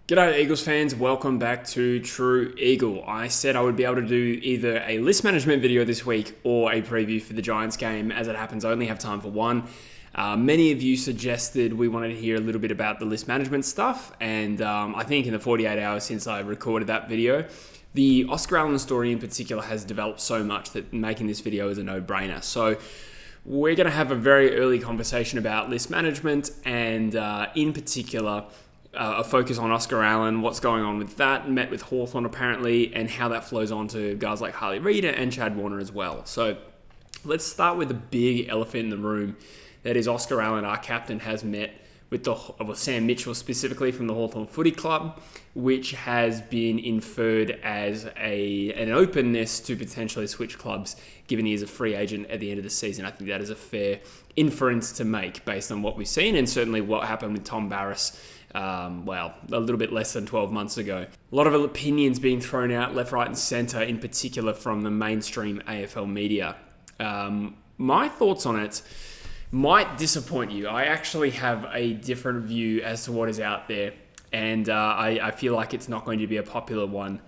G'day Eagles fans, welcome back to True Eagle. I said I would be able to do either a list management video this week or a preview for the Giants game. As it happens, I only have time for one. Many of you suggested we wanted to hear a little bit about the list management stuff, and I think in the 48 hours since I recorded that video, the Oscar Allen story in particular has developed so much that making this video is a no-brainer. So we're going to have a very early conversation about list management and in particular, a focus on Oscar Allen, what's going on with that, met with Hawthorn apparently, and how that flows on to guys like Harley, Reid and Chad Warner as well. So let's start with the big elephant in the room. That is Oscar Allen, our captain, has met with Sam Mitchell specifically from the Hawthorn Footy Club, which has been inferred as an openness to potentially switch clubs given he is a free agent at the end of the season. I think that is a fair inference to make based on what we've seen and certainly what happened with Tom Barras a little bit less than 12 months ago. A lot of opinions being thrown out left, right and centre, in particular from the mainstream AFL media. My thoughts on it might disappoint you. I actually have a different view as to what is out there, and I feel like it's not going to be a popular one.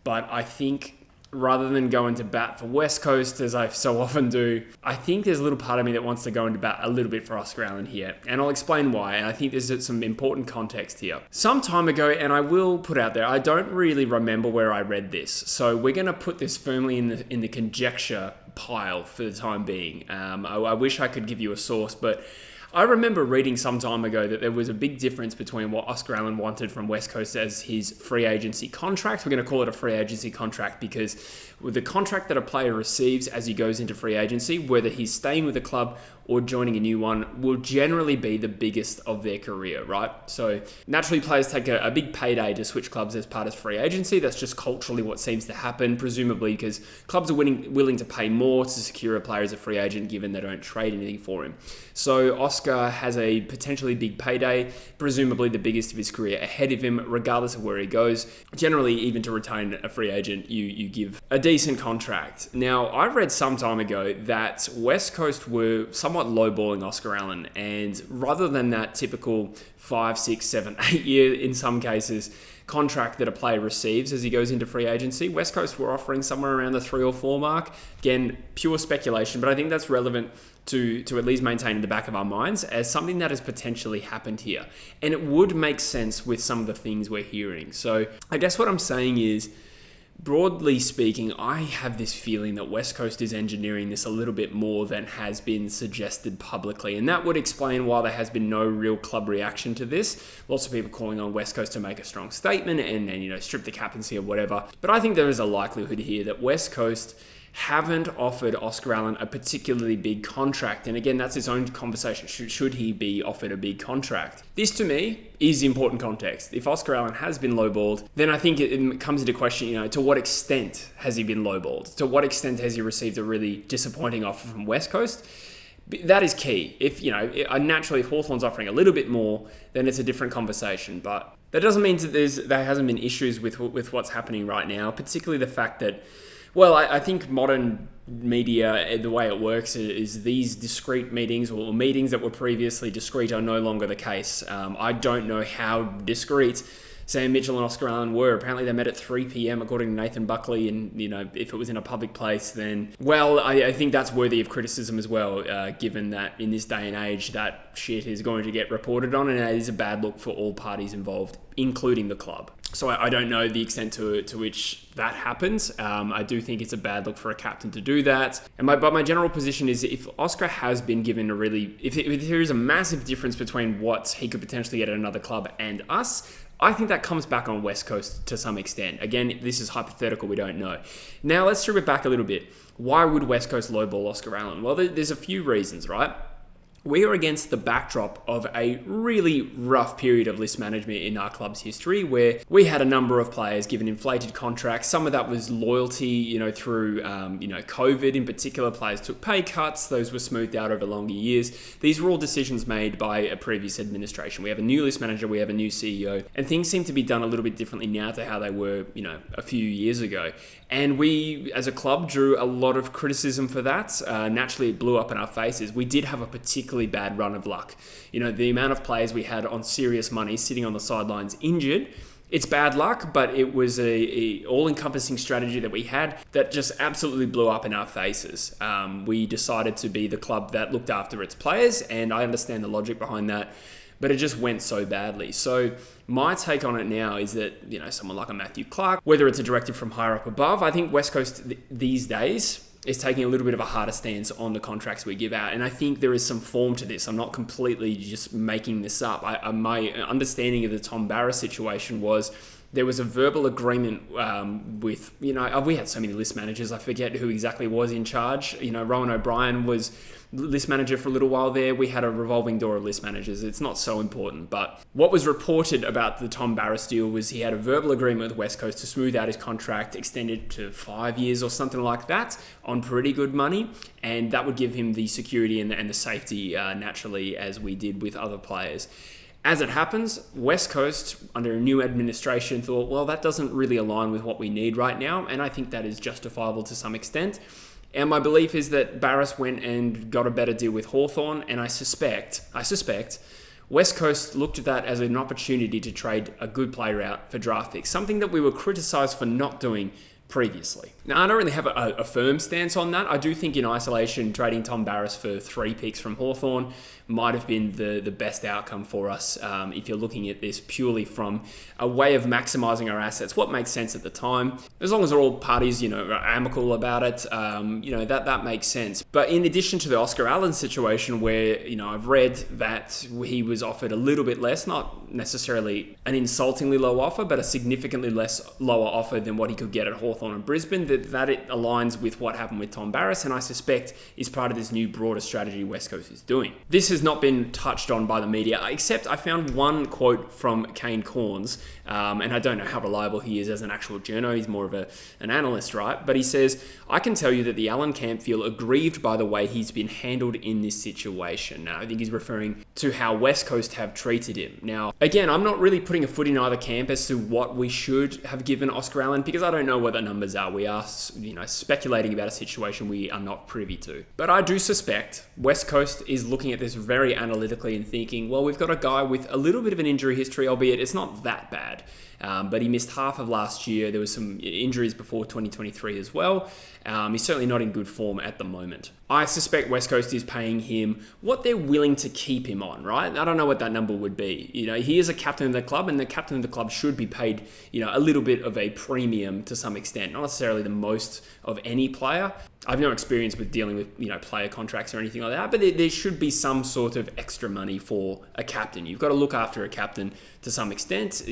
But I think rather than go into bat for West Coast, as I so often do, I think there's a little part of me that wants to go into bat a little bit for Oscar Allen here. And I'll explain why, and I think there's some important context here. Some time ago, and I will put out there, I don't really remember where I read this, so we're going to put this firmly in the conjecture pile for the time being. I wish I could give you a source, but I remember reading some time ago that there was a big difference between what Oscar Allen wanted from West Coast as his free agency contract. We're going to call it a free agency contract because with the contract that a player receives as he goes into free agency, whether he's staying with the club or joining a new one, will generally be the biggest of their career, right? So naturally players take a big payday to switch clubs as part of free agency. That's just culturally what seems to happen, presumably because clubs are willing to pay more to secure a player as a free agent given they don't trade anything for him. So Oscar has a potentially big payday, presumably the biggest of his career ahead of him, regardless of where he goes. Generally, even to retain a free agent, you give a decent contract. Now, I read some time ago that West Coast were somewhat lowballing Oscar Allen, and rather than that typical 5, 6, 7, 8 year, in some cases, contract that a player receives as he goes into free agency, West Coast were offering somewhere around the 3 or 4 mark. Again, pure speculation, but I think that's relevant to at least maintain in the back of our minds as something that has potentially happened here. And it would make sense with some of the things we're hearing. So I guess what I'm saying is, broadly speaking, I have this feeling that West Coast is engineering this a little bit more than has been suggested publicly. And that would explain why there has been no real club reaction to this. Lots of people calling on West Coast to make a strong statement and strip the captaincy or whatever. But I think there is a likelihood here that West Coast haven't offered Oscar Allen a particularly big contract. And again, that's its own conversation. Should he be offered a big contract? This, to me, is important context. If Oscar Allen has been lowballed, then I think it comes into question, to what extent has he been lowballed? To what extent has he received a really disappointing offer from West Coast? That is key. If Hawthorn's offering a little bit more, then it's a different conversation. But that doesn't mean that there hasn't been issues with what's happening right now, particularly the fact that, I think modern media, the way it works is these discrete meetings or meetings that were previously discrete are no longer the case. I don't know how discrete Sam Mitchell and Oscar Allen were. Apparently they met at 3 p.m. according to Nathan Buckley, and if it was in a public place, then I think that's worthy of criticism as well, given that in this day and age that shit is going to get reported on, and it is a bad look for all parties involved, including the club. So I don't know the extent to which that happens. I do think it's a bad look for a captain to do that. But my general position is if Oscar has been given if there is a massive difference between what he could potentially get at another club and us, I think that comes back on West Coast to some extent. Again, this is hypothetical, we don't know. Now let's strip it back a little bit. Why would West Coast lowball Oscar Allen? Well, there's a few reasons, right? We are against the backdrop of a really rough period of list management in our club's history where we had a number of players given inflated contracts. Some of that was loyalty, through, COVID in particular. Players took pay cuts. Those were smoothed out over longer years. These were all decisions made by a previous administration. We have a new list manager. We have a new CEO. And things seem to be done a little bit differently now to how they were, a few years ago. And we, as a club, drew a lot of criticism for that. Naturally, it blew up in our faces. We did have a particularly bad run of luck. The amount of players we had on serious money sitting on the sidelines injured It's bad luck, but it was a all-encompassing strategy that we had that just absolutely blew up in our faces. We decided to be the club that looked after its players, and I understand the logic behind that, but it just went so badly. So my take on it now is that, someone like a Matthew Clark, whether it's a directive from higher up above, I think West Coast these days is taking a little bit of a harder stance on the contracts we give out. And I think there is some form to this. I'm not completely just making this up. My understanding of the Tom Barras situation was there was a verbal agreement with, we had so many list managers, I forget who exactly was in charge. Rowan O'Brien was list manager for a little while there. We had a revolving door of list managers. It's not so important. But what was reported about the Tom Barras deal was he had a verbal agreement with West Coast to smooth out his contract, extended to 5 years or something like that on pretty good money. And that would give him the security and the safety naturally, as we did with other players. As it happens, West Coast, under a new administration, thought, well, that doesn't really align with what we need right now. And I think that is justifiable to some extent. And my belief is that Barras went and got a better deal with Hawthorn. And I suspect West Coast looked at that as an opportunity to trade a good player out for draft picks, something that we were criticised for not doing previously. Now, I don't really have a firm stance on that. I do think in isolation, trading Tom Barras for 3 picks from Hawthorn might have been the best outcome for us if you're looking at this purely from a way of maximising our assets. What makes sense at the time, as long as all parties, are amicable about it, that makes sense. But in addition to the Oscar Allen situation where, I've read that he was offered a little bit less, not necessarily an insultingly low offer, but a significantly lower offer than what he could get at Hawthorn and Brisbane, that it aligns with what happened with Tom Barras, and I suspect is part of this new broader strategy West Coast is doing. This has not been touched on by the media, except I found one quote from Kane Corns, and I don't know how reliable he is as an actual journo, he's more of an analyst, right? But he says, I can tell you that the Allen camp feel aggrieved by the way he's been handled in this situation. Now, I think he's referring to how West Coast have treated him. Now, again, I'm not really putting a foot in either camp as to what we should have given Oscar Allen, because I don't know what the numbers are. We are, speculating about a situation we are not privy to. But I do suspect West Coast is looking at this very analytically and thinking, well, we've got a guy with a little bit of an injury history, albeit it's not that bad. But he missed half of last year. There was some injuries before 2023 as well. He's certainly not in good form at the moment. I suspect West Coast is paying him what they're willing to keep him on, right? I don't know what that number would be. He is a captain of the club, and the captain of the club should be paid, a little bit of a premium to some extent, not necessarily the most of any player. I've no experience with dealing with, player contracts or anything like that, but there should be some sort of extra money for a captain. You've got to look after a captain to some extent.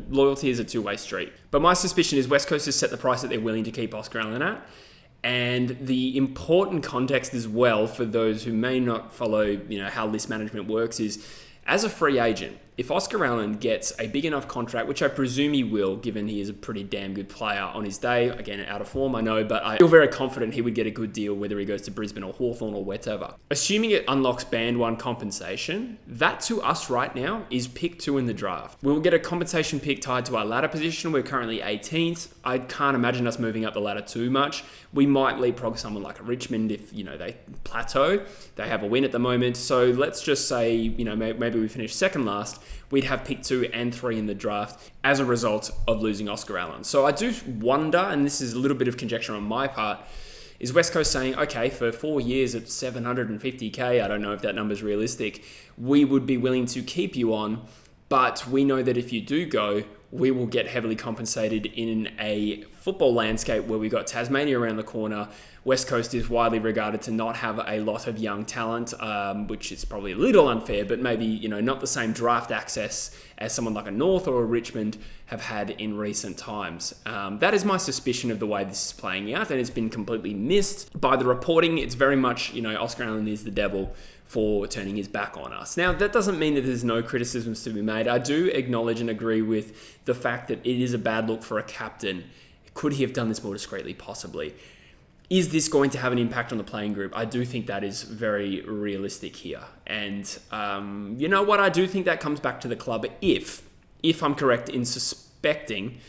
Loyalty is a two-way street. But my suspicion is West Coast has set the price that they're willing to keep Oscar Allen at. And the important context as well for those who may not follow, how list management works is, as a free agent, if Oscar Allen gets a big enough contract, which I presume he will, given he is a pretty damn good player on his day, again, out of form, I know, but I feel very confident he would get a good deal whether he goes to Brisbane or Hawthorn or whatever. Assuming it unlocks band 1 compensation, that to us right now is pick 2 in the draft. We'll get a compensation pick tied to our ladder position. We're currently 18th. I can't imagine us moving up the ladder too much. We might leapfrog someone like a Richmond if, they plateau. They have a win at the moment. So let's just say, maybe we finish second last. We'd have pick 2 and 3 in the draft as a result of losing Oscar Allen. So I do wonder, and this is a little bit of conjecture on my part, is West Coast saying, okay, for 4 years at $750K, I don't know if that number's realistic, we would be willing to keep you on, but we know that if you do go, we will get heavily compensated in a football landscape where we've got Tasmania around the corner. West Coast is widely regarded to not have a lot of young talent, which is probably a little unfair, but maybe, not the same draft access as someone like a North or a Richmond have had in recent times. That is my suspicion of the way this is playing out, and it's been completely missed by the reporting. It's very much, Oscar Allen is the devil for turning his back on us. Now, that doesn't mean that there's no criticisms to be made. I do acknowledge and agree with the fact that it is a bad look for a captain. Could he have done this more discreetly? Possibly. Is this going to have an impact on the playing group? I do think that is very realistic here. And you know what? I do think that comes back to the club if I'm correct in suspecting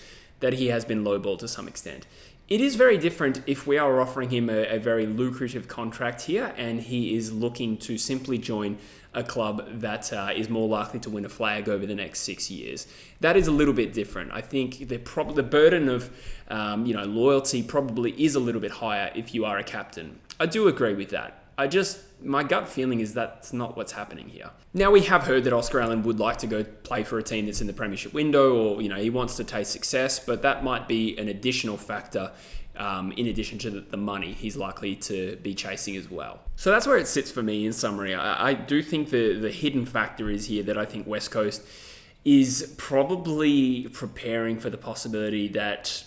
that he has been lowballed to some extent. It is very different if we are offering him a very lucrative contract here and he is looking to simply join a club that is more likely to win a flag over the next 6 years. That is a little bit different. I think the burden of loyalty probably is a little bit higher if you are a captain. I do agree with that. My gut feeling is that's not what's happening here. Now, we have heard that Oscar Allen would like to go play for a team that's in the premiership window, or, he wants to taste success, but that might be an additional factor in addition to the money he's likely to be chasing as well. So that's where it sits for me in summary. I do think the hidden factor is here that I think West Coast is probably preparing for the possibility that,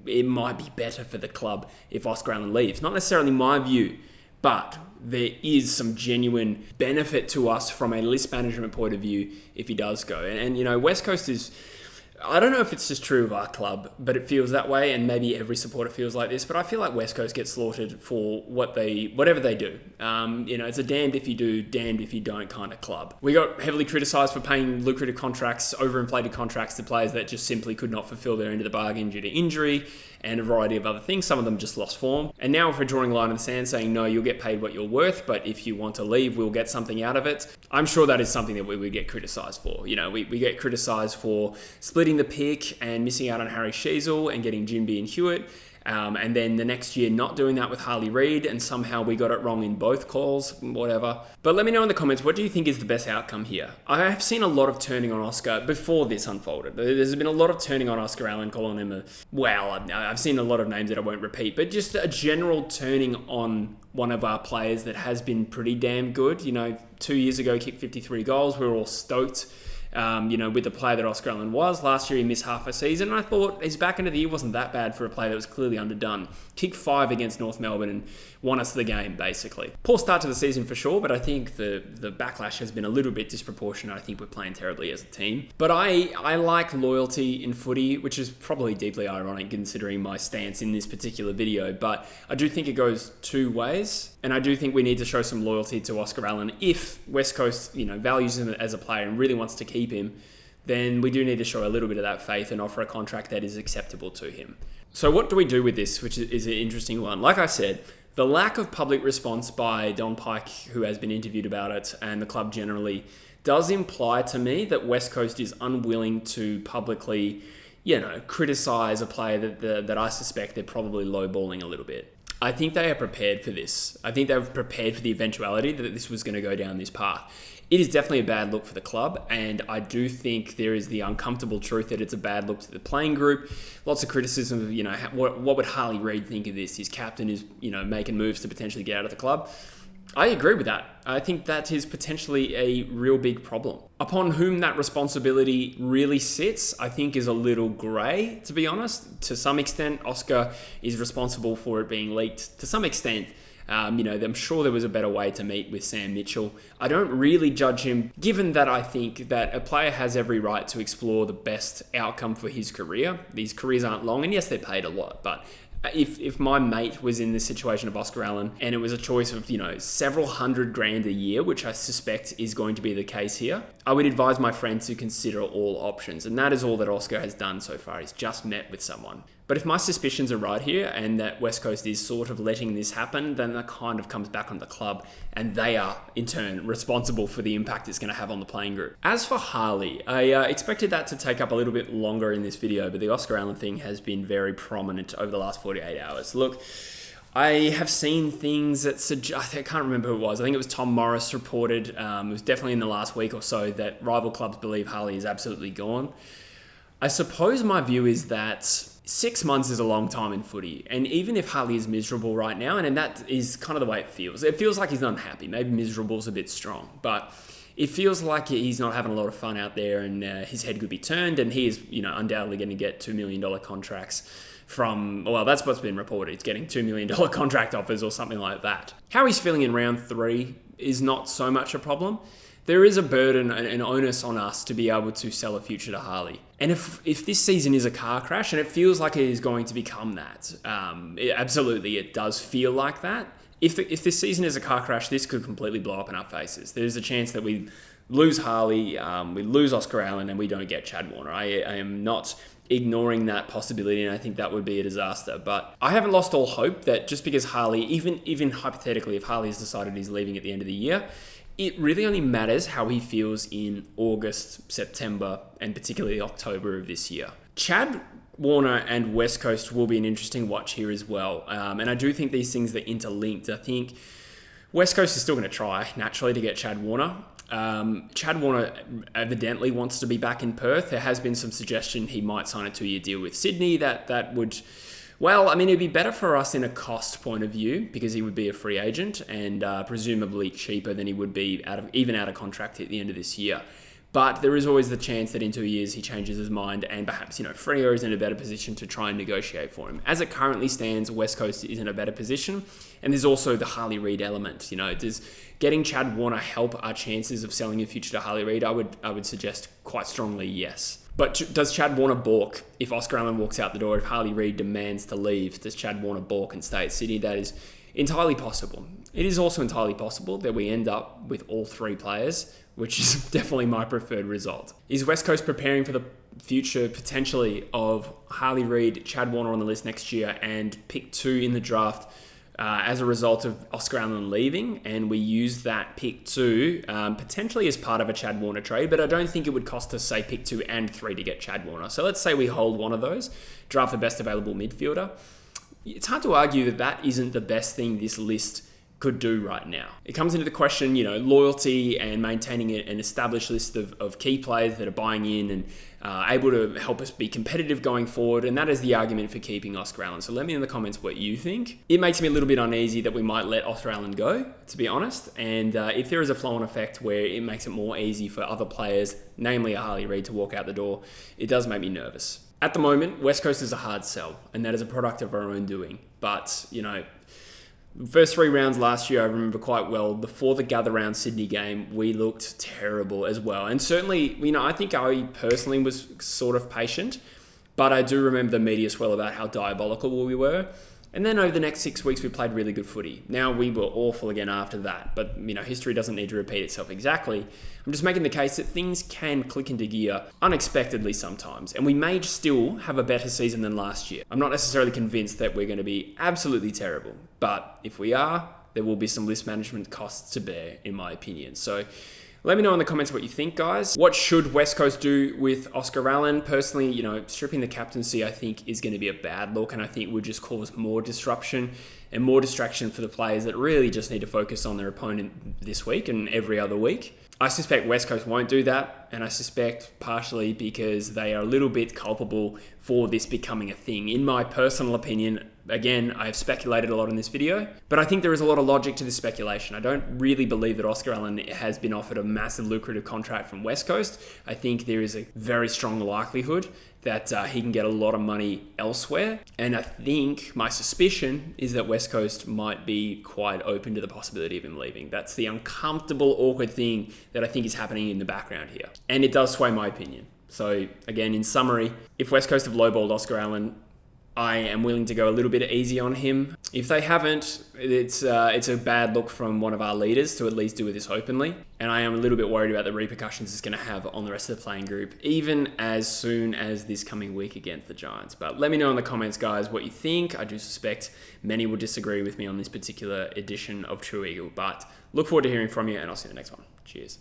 it might be better for the club if Oscar Allen leaves. Not necessarily my view, but there is some genuine benefit to us from a list management point of view if he does go. And West Coast is... I don't know if it's just true of our club, but it feels that way, and maybe every supporter feels like this, but I feel like West Coast gets slaughtered for whatever they do. It's a damned if you do, damned if you don't kind of club. We got heavily criticised for paying lucrative contracts, overinflated contracts to players that just simply could not fulfil their end of the bargain due to injury and a variety of other things. Some of them just lost form. And now if we're drawing a line in the sand saying, no, you'll get paid what you're worth, but if you want to leave, we'll get something out of it. I'm sure that is something that we would get criticised for. We get criticised for splitting the pick and missing out on Harry Sheasel and getting Jimby and Hewitt. And then the next year not doing that with Harley Reid, and somehow we got it wrong in both calls, whatever. But let me know in the comments, what do you think is the best outcome here? I have seen a lot of turning on Oscar before this unfolded. There's been a lot of turning on Oscar Allen, calling him I've seen a lot of names that I won't repeat, but just a general turning on one of our players that has been pretty damn good. 2 years ago, kicked 53 goals. We were all stoked. With the player that Oscar Allen was. Last year he missed half a season, and I thought his back end of the year wasn't that bad for a player that was clearly underdone. Kicked 5 against North Melbourne and won us the game, basically. Poor start to the season for sure, but I think the backlash has been a little bit disproportionate. I think we're playing terribly as a team. But I like loyalty in footy, which is probably deeply ironic considering my stance in this particular video, but I do think it goes two ways, and I do think we need to show some loyalty to Oscar Allen. If West Coast, values him as a player and really wants to keep him, then we do need to show a little bit of that faith and offer a contract that is acceptable to him. So what do we do with this, which is an interesting one? Like I said, the lack of public response by Don Pike, who has been interviewed about it, and the club generally, does imply to me that West Coast is unwilling to publicly, criticise a player that I suspect they're probably lowballing a little bit. I think they are prepared for this. I think they've prepared for the eventuality that this was going to go down this path. It is definitely a bad look for the club, and I do think there is the uncomfortable truth that it's a bad look to the playing group. Lots of criticism of, what would Harley Reid think of this? His captain is, making moves to potentially get out of the club. I agree with that. I think that is potentially a real big problem. Upon whom that responsibility really sits, I think is a little grey, to be honest. To some extent, Oscar is responsible for it being leaked. To some extent, I'm sure there was a better way to meet with Sam Mitchell. I don't really judge him, given that I think that a player has every right to explore the best outcome for his career. These careers aren't long, and yes, they're paid a lot, but if my mate was in the situation of Oscar Allen and it was a choice of, several $100,000 a year, which I suspect is going to be the case here, I would advise my friend to consider all options. And that is all that Oscar has done so far. He's just met with someone. But if my suspicions are right here and that West Coast is sort of letting this happen, then that kind of comes back on the club, and they are, in turn, responsible for the impact it's going to have on the playing group. As for Harley, I expected that to take up a little bit longer in this video, but the Oscar Allen thing has been very prominent over the last 48 hours. Look, I have seen things that suggest, I can't remember who it was. I think it was Tom Morris reported, it was definitely in the last week or so, that rival clubs believe Harley is absolutely gone. I suppose my view is that 6 months is a long time in footy, and even if Harley is miserable right now, and that is kind of the way it feels like he's unhappy. Maybe miserable is a bit strong, but it feels like he's not having a lot of fun out there, and his head could be turned, and he is, undoubtedly going to get $2 million contracts from, well, that's what's been reported. He's getting $2 million contract offers or something like that. How he's feeling in round 3 is not so much a problem. There is a burden, an onus on us to be able to sell a future to Harley. And if this season is a car crash, and it feels like it is going to become that, absolutely it does feel like that. If this season is a car crash, this could completely blow up in our faces. There's a chance that we lose Harley, we lose Oscar Allen, and we don't get Chad Warner. I am not ignoring that possibility, and I think that would be a disaster. But I haven't lost all hope that just because Harley, even hypothetically, if Harley has decided he's leaving at the end of the year, it really only matters how he feels in August, September, and particularly October of this year. Chad Warner and West Coast will be an interesting watch here as well. And I do think these things are interlinked. I think West Coast is still going to try, naturally, to get Chad Warner. Chad Warner evidently wants to be back in Perth. There has been some suggestion he might sign a 2-year deal with Sydney. That would, well, I mean, it'd be better for us in a cost point of view because he would be a free agent and presumably cheaper than he would be out of contract at the end of this year. But there is always the chance that in 2 years he changes his mind and perhaps, Freo is in a better position to try and negotiate for him. As it currently stands, West Coast is in a better position. And there's also the Harley Reid element. Does getting Chad Warner help our chances of selling a future to Harley Reid? I would suggest quite strongly yes. But does Chad Warner balk if Oscar Allen walks out the door? If Harley Reid demands to leave, does Chad Warner balk and stay at Sydney? That is entirely possible. It is also entirely possible that we end up with all three players, which is definitely my preferred result. Is West Coast preparing for the future potentially of Harley Reid, Chad Warner on the list next year, and pick 2 in the draft as a result of Oscar Allen leaving, and we use that pick 2 potentially as part of a Chad Warner trade, but I don't think it would cost us, say, pick 2 and 3 to get Chad Warner. So let's say we hold one of those, draft the best available midfielder. It's hard to argue that that isn't the best thing this list could do right now. It comes into the question, loyalty and maintaining an established list of key players that are buying in and able to help us be competitive going forward. And that is the argument for keeping Oscar Allen. So let me know in the comments what you think. It makes me a little bit uneasy that we might let Oscar Allen go, to be honest. And if there is a flow-on effect where it makes it more easy for other players, namely a Harley Reid, to walk out the door, it does make me nervous. At the moment, West Coast is a hard sell, and that is a product of our own doing. But, first 3 rounds last year, I remember quite well. Before the Gather Round Sydney game, we looked terrible as well. And certainly, I think I personally was sort of patient, but I do remember the media swell about how diabolical we were. And then over the next 6 weeks, we played really good footy. Now, we were awful again after that, but history doesn't need to repeat itself exactly. I'm just making the case that things can click into gear unexpectedly sometimes, and we may still have a better season than last year. I'm not necessarily convinced that we're going to be absolutely terrible, but if we are, there will be some list management costs to bear, in my opinion. So let me know in the comments what you think, guys. What should West Coast do with Oscar Allen? Personally, stripping the captaincy, I think, is going to be a bad look, and I think would just cause more disruption and more distraction for the players that really just need to focus on their opponent this week and every other week. I suspect West Coast won't do that, and I suspect partially because they are a little bit culpable for this becoming a thing. In my personal opinion, again, I have speculated a lot in this video, but I think there is a lot of logic to this speculation. I don't really believe that Oscar Allen has been offered a massive lucrative contract from West Coast. I think there is a very strong likelihood that he can get a lot of money elsewhere. And I think my suspicion is that West Coast might be quite open to the possibility of him leaving. That's the uncomfortable, awkward thing that I think is happening in the background here. And it does sway my opinion. So again, in summary, if West Coast have lowballed Oscar Allen, I am willing to go a little bit easy on him. If they haven't, it's a bad look from one of our leaders to at least do this openly. And I am a little bit worried about the repercussions it's going to have on the rest of the playing group, even as soon as this coming week against the Giants. But let me know in the comments, guys, what you think. I do suspect many will disagree with me on this particular edition of True Eagle. But look forward to hearing from you, and I'll see you in the next one. Cheers.